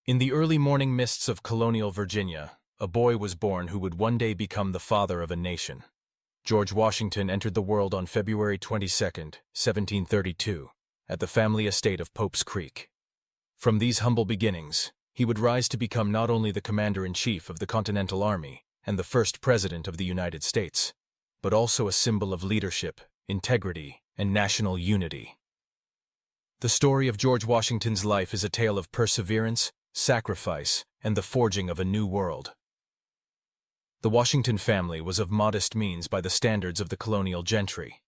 In the early morning mists of colonial Virginia, a boy was born who would one day become the father of a nation. George Washington entered the world on February 22, 1732, at the family estate of Pope's Creek. From these humble beginnings, he would rise to become not only the commander-in-chief of the Continental Army and the first president of the United States, but also a symbol of leadership, integrity, and national unity. The story of George Washington's life is a tale of perseverance, sacrifice, and the forging of a new world. The Washington family was of modest means by the standards of the colonial gentry.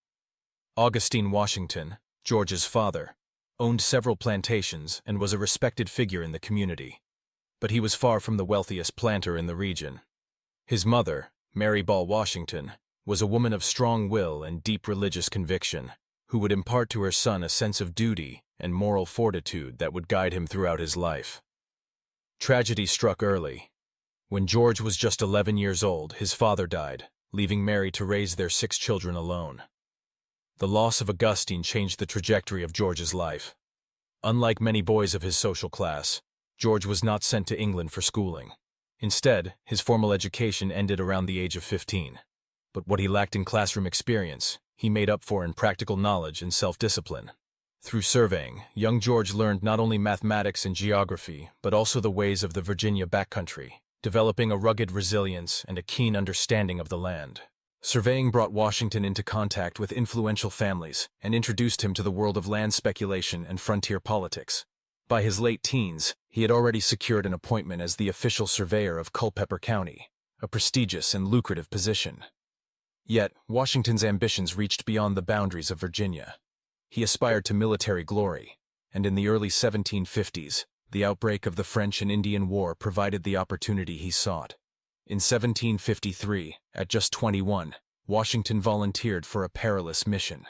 Augustine Washington, George's father, owned several plantations and was a respected figure in the community, but he was far from the wealthiest planter in the region. His mother, Mary Ball Washington, was a woman of strong will and deep religious conviction, who would impart to her son a sense of duty and moral fortitude that would guide him throughout his life. Tragedy struck early. When George was just 11 years old, his father died, leaving Mary to raise their 6 children alone. The loss of Augustine changed the trajectory of George's life. Unlike many boys of his social class, George was not sent to England for schooling. Instead, his formal education ended around the age of 15. But what he lacked in classroom experience, he made up for in practical knowledge and self-discipline. Through surveying, young George learned not only mathematics and geography, but also the ways of the Virginia backcountry, developing a rugged resilience and a keen understanding of the land. Surveying brought Washington into contact with influential families and introduced him to the world of land speculation and frontier politics. By his late teens, he had already secured an appointment as the official surveyor of Culpeper County, a prestigious and lucrative position. Yet, Washington's ambitions reached beyond the boundaries of Virginia. He aspired to military glory, and in the early 1750s, the outbreak of the French and Indian War provided the opportunity he sought. In 1753, at just 21, Washington volunteered for a perilous mission.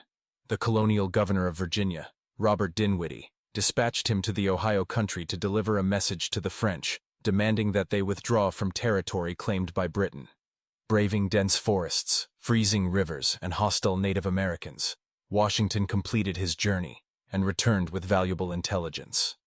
The colonial governor of Virginia, Robert Dinwiddie, dispatched him to the Ohio country to deliver a message to the French, demanding that they withdraw from territory claimed by Britain. Braving dense forests, freezing rivers, and hostile Native Americans, Washington completed his journey and returned with valuable intelligence.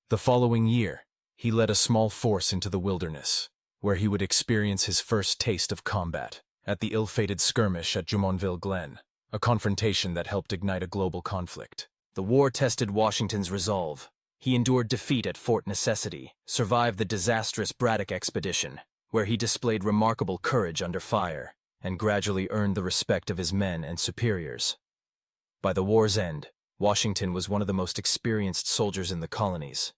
The following year, he led a small force into the wilderness, where he would experience his first taste of combat at the ill-fated skirmish at Jumonville Glen, a confrontation that helped ignite a global conflict. The war tested Washington's resolve. He endured defeat at Fort Necessity, survived the disastrous Braddock expedition, where he displayed remarkable courage under fire, and gradually earned the respect of his men and superiors. By the war's end, Washington was one of the most experienced soldiers in the colonies.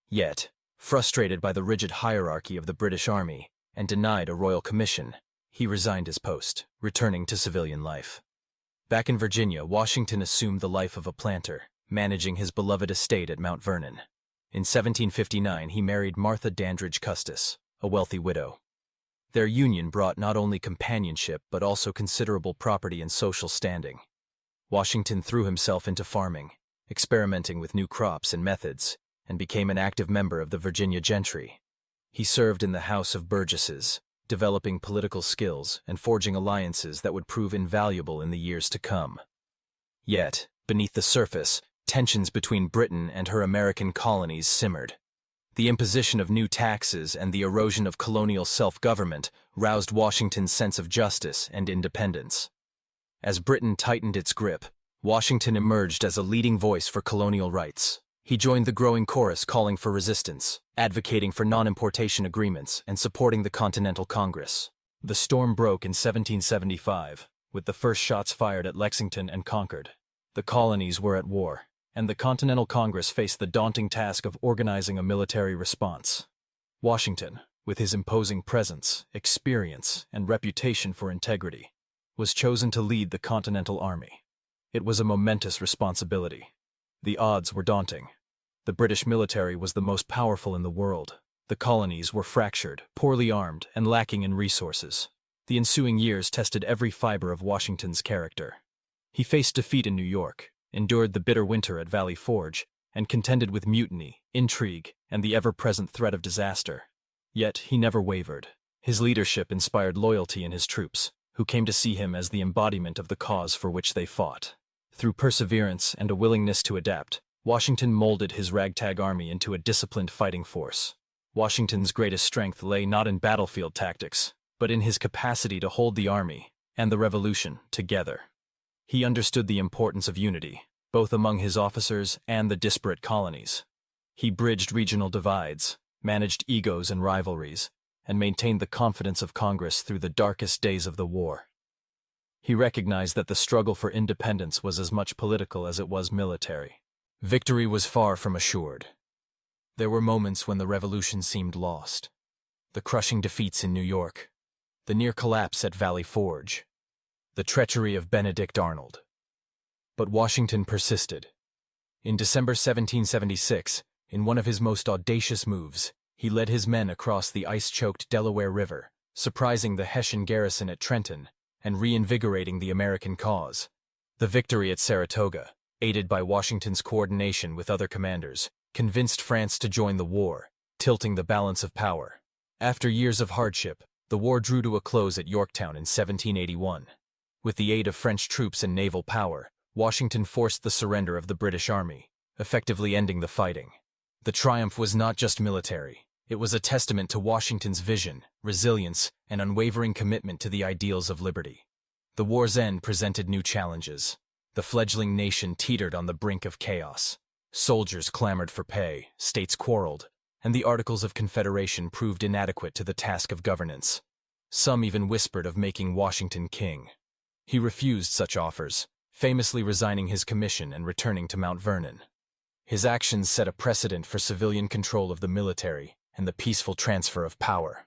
Yet, frustrated by the rigid hierarchy of the British Army and denied a royal commission, he resigned his post, returning to civilian life. Back in Virginia, Washington assumed the life of a planter, managing his beloved estate at Mount Vernon. In 1759, he married Martha Dandridge Custis, a wealthy widow. Their union brought not only companionship but also considerable property and social standing. Washington threw himself into farming, experimenting with new crops and methods, and became an active member of the Virginia gentry. He served in the House of Burgesses, developing political skills and forging alliances that would prove invaluable in the years to come. Yet, beneath the surface, tensions between Britain and her American colonies simmered. The imposition of new taxes and the erosion of colonial self-government roused Washington's sense of justice and independence. As Britain tightened its grip, Washington emerged as a leading voice for colonial rights. He joined the growing chorus calling for resistance, advocating for non-importation agreements, and supporting the Continental Congress. The storm broke in 1775, with the first shots fired at Lexington and Concord. The colonies were at war, and the Continental Congress faced the daunting task of organizing a military response. Washington, with his imposing presence, experience, and reputation for integrity, was chosen to lead the Continental Army. It was a momentous responsibility. The odds were daunting. The British military was the most powerful in the world. The colonies were fractured, poorly armed, and lacking in resources. The ensuing years tested every fiber of Washington's character. He faced defeat in New York, endured the bitter winter at Valley Forge, and contended with mutiny, intrigue, and the ever-present threat of disaster. Yet he never wavered. His leadership inspired loyalty in his troops, who came to see him as the embodiment of the cause for which they fought. Through perseverance and a willingness to adapt, Washington molded his ragtag army into a disciplined fighting force. Washington's greatest strength lay not in battlefield tactics, but in his capacity to hold the army and the revolution together. He understood the importance of unity, both among his officers and the disparate colonies. He bridged regional divides, managed egos and rivalries, and maintained the confidence of Congress through the darkest days of the war. He recognized that the struggle for independence was as much political as it was military. Victory was far from assured. There were moments when the revolution seemed lost. The crushing defeats in New York, the near collapse at Valley Forge, the treachery of Benedict Arnold. But Washington persisted. In December 1776, in one of his most audacious moves, he led his men across the ice-choked Delaware River, surprising the Hessian garrison at Trenton and reinvigorating the American cause. The victory at Saratoga, aided by Washington's coordination with other commanders, convinced France to join the war, tilting the balance of power. After years of hardship, the war drew to a close at Yorktown in 1781. With the aid of French troops and naval power, Washington forced the surrender of the British Army, effectively ending the fighting. The triumph was not just military. It was a testament to Washington's vision, resilience, and unwavering commitment to the ideals of liberty. The war's end presented new challenges. The fledgling nation teetered on the brink of chaos. Soldiers clamored for pay, states quarreled, and the Articles of Confederation proved inadequate to the task of governance. Some even whispered of making Washington king. He refused such offers, famously resigning his commission and returning to Mount Vernon. His actions set a precedent for civilian control of the military and the peaceful transfer of power,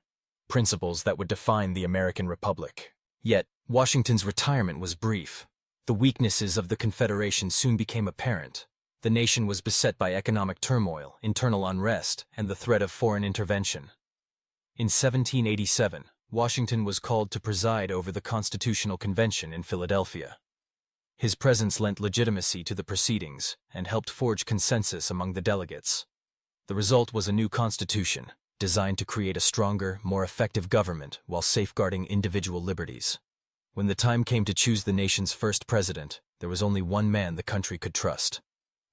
principles that would define the American Republic. Yet, Washington's retirement was brief. The weaknesses of the Confederation soon became apparent. The nation was beset by economic turmoil, internal unrest, and the threat of foreign intervention. In 1787, Washington was called to preside over the Constitutional Convention in Philadelphia. His presence lent legitimacy to the proceedings and helped forge consensus among the delegates. The result was a new constitution, designed to create a stronger, more effective government while safeguarding individual liberties. When the time came to choose the nation's first president, there was only one man the country could trust.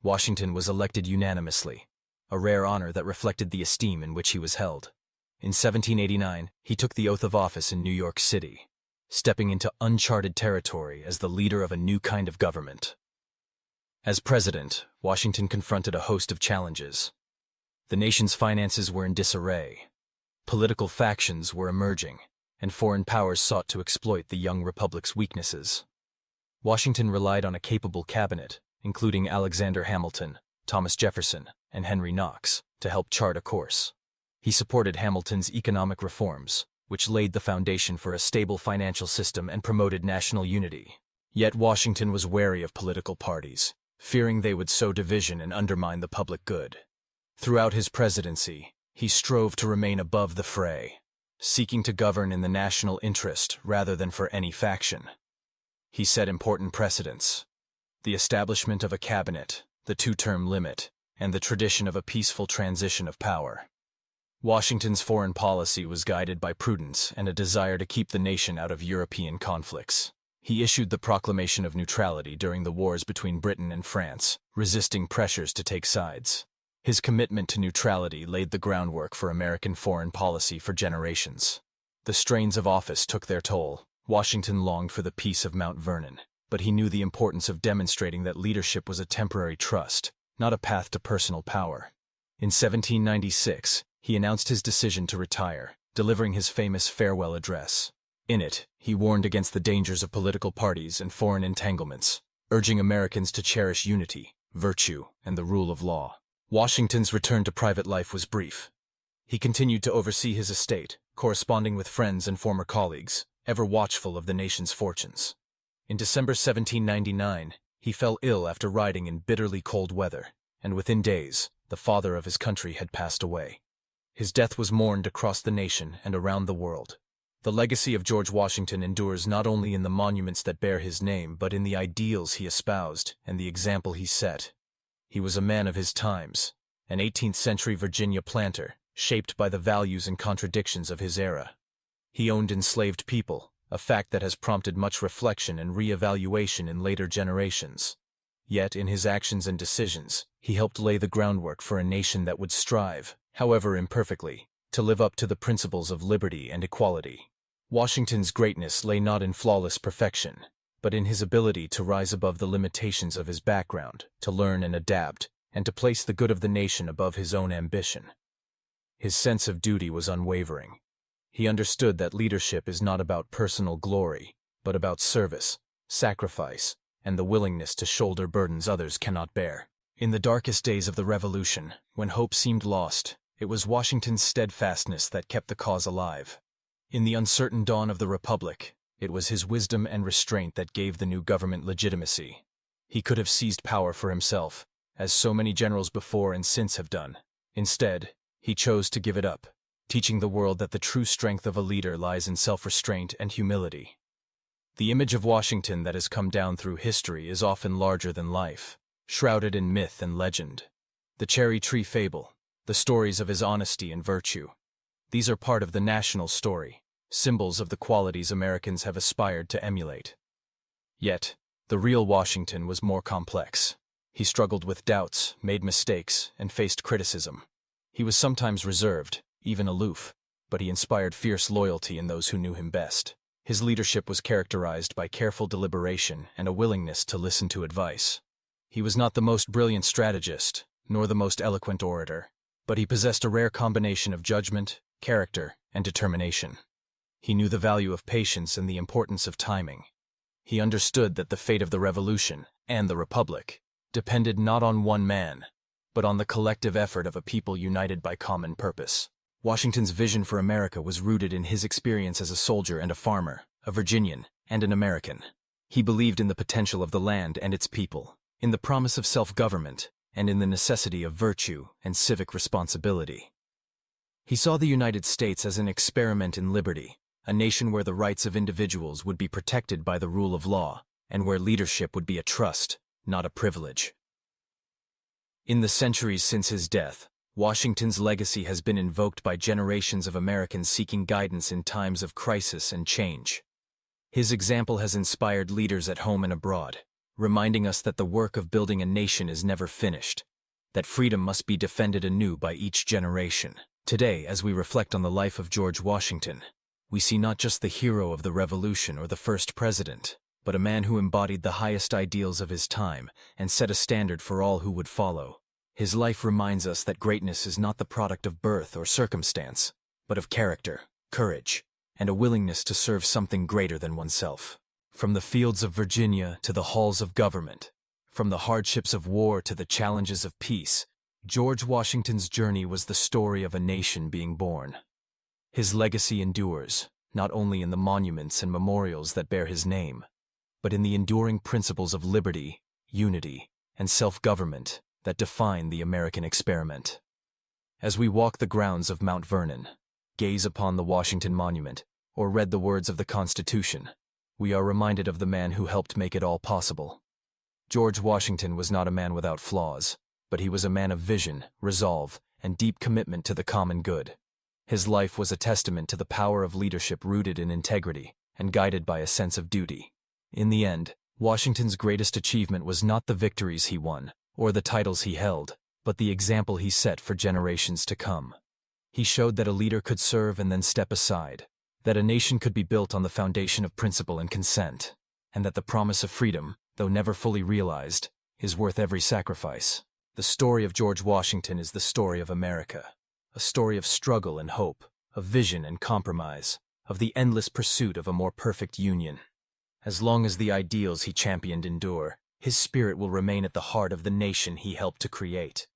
Washington was elected unanimously, a rare honor that reflected the esteem in which he was held. In 1789, he took the oath of office in New York City, stepping into uncharted territory as the leader of a new kind of government. As president, Washington confronted a host of challenges. The nation's finances were in disarray. Political factions were emerging, and foreign powers sought to exploit the young republic's weaknesses. Washington relied on a capable cabinet, including Alexander Hamilton, Thomas Jefferson, and Henry Knox, to help chart a course. He supported Hamilton's economic reforms, which laid the foundation for a stable financial system and promoted national unity. Yet Washington was wary of political parties, fearing they would sow division and undermine the public good. Throughout his presidency, he strove to remain above the fray, seeking to govern in the national interest rather than for any faction. He set important precedents: the establishment of a cabinet, the two-term limit, and the tradition of a peaceful transition of power. Washington's foreign policy was guided by prudence and a desire to keep the nation out of European conflicts. He issued the Proclamation of Neutrality during the wars between Britain and France, resisting pressures to take sides. His commitment to neutrality laid the groundwork for American foreign policy for generations. The strains of office took their toll. Washington longed for the peace of Mount Vernon, but he knew the importance of demonstrating that leadership was a temporary trust, not a path to personal power. In 1796, he announced his decision to retire, delivering his famous farewell address. In it, he warned against the dangers of political parties and foreign entanglements, urging Americans to cherish unity, virtue, and the rule of law. Washington's return to private life was brief. He continued to oversee his estate, corresponding with friends and former colleagues, ever watchful of the nation's fortunes. In December 1799, he fell ill after riding in bitterly cold weather, and within days, the father of his country had passed away. His death was mourned across the nation and around the world. The legacy of George Washington endures not only in the monuments that bear his name, but in the ideals he espoused and the example he set. He was a man of his times, an 18th-century Virginia planter, shaped by the values and contradictions of his era. He owned enslaved people, a fact that has prompted much reflection and re-evaluation in later generations. Yet, in his actions and decisions, he helped lay the groundwork for a nation that would strive, however imperfectly, to live up to the principles of liberty and equality. Washington's greatness lay not in flawless perfection, but in his ability to rise above the limitations of his background, to learn and adapt, and to place the good of the nation above his own ambition. His sense of duty was unwavering. He understood that leadership is not about personal glory, but about service, sacrifice, and the willingness to shoulder burdens others cannot bear. In the darkest days of the Revolution, when hope seemed lost, it was Washington's steadfastness that kept the cause alive. In the uncertain dawn of the Republic, it was his wisdom and restraint that gave the new government legitimacy. He could have seized power for himself, as so many generals before and since have done. Instead, he chose to give it up, teaching the world that the true strength of a leader lies in self-restraint and humility. The image of Washington that has come down through history is often larger than life, shrouded in myth and legend. The cherry tree fable, the stories of his honesty and virtue. These are part of the national story, symbols of the qualities Americans have aspired to emulate. Yet, the real Washington was more complex. He struggled with doubts, made mistakes, and faced criticism. He was sometimes reserved, even aloof, but he inspired fierce loyalty in those who knew him best. His leadership was characterized by careful deliberation and a willingness to listen to advice. He was not the most brilliant strategist, nor the most eloquent orator, but he possessed a rare combination of judgment, character, and determination. He knew the value of patience and the importance of timing. He understood that the fate of the Revolution and the Republic depended not on one man, but on the collective effort of a people united by common purpose. Washington's vision for America was rooted in his experience as a soldier and a farmer, a Virginian, and an American. He believed in the potential of the land and its people, in the promise of self-government, and in the necessity of virtue and civic responsibility. He saw the United States as an experiment in liberty, a nation where the rights of individuals would be protected by the rule of law, and where leadership would be a trust, not a privilege. In the centuries since his death, Washington's legacy has been invoked by generations of Americans seeking guidance in times of crisis and change. His example has inspired leaders at home and abroad, reminding us that the work of building a nation is never finished, that freedom must be defended anew by each generation. Today, as we reflect on the life of George Washington, we see not just the hero of the Revolution or the first president, but a man who embodied the highest ideals of his time and set a standard for all who would follow. His life reminds us that greatness is not the product of birth or circumstance, but of character, courage, and a willingness to serve something greater than oneself. From the fields of Virginia to the halls of government, from the hardships of war to the challenges of peace, George Washington's journey was the story of a nation being born. His legacy endures, not only in the monuments and memorials that bear his name, but in the enduring principles of liberty, unity, and self-government that define the American experiment. As we walk the grounds of Mount Vernon, gaze upon the Washington Monument, or read the words of the Constitution, we are reminded of the man who helped make it all possible. George Washington was not a man without flaws, but he was a man of vision, resolve, and deep commitment to the common good. His life was a testament to the power of leadership rooted in integrity and guided by a sense of duty. In the end, Washington's greatest achievement was not the victories he won, or the titles he held, but the example he set for generations to come. He showed that a leader could serve and then step aside, that a nation could be built on the foundation of principle and consent, and that the promise of freedom, though never fully realized, is worth every sacrifice. The story of George Washington is the story of America, a story of struggle and hope, of vision and compromise, of the endless pursuit of a more perfect union. As long as the ideals he championed endure, his spirit will remain at the heart of the nation he helped to create.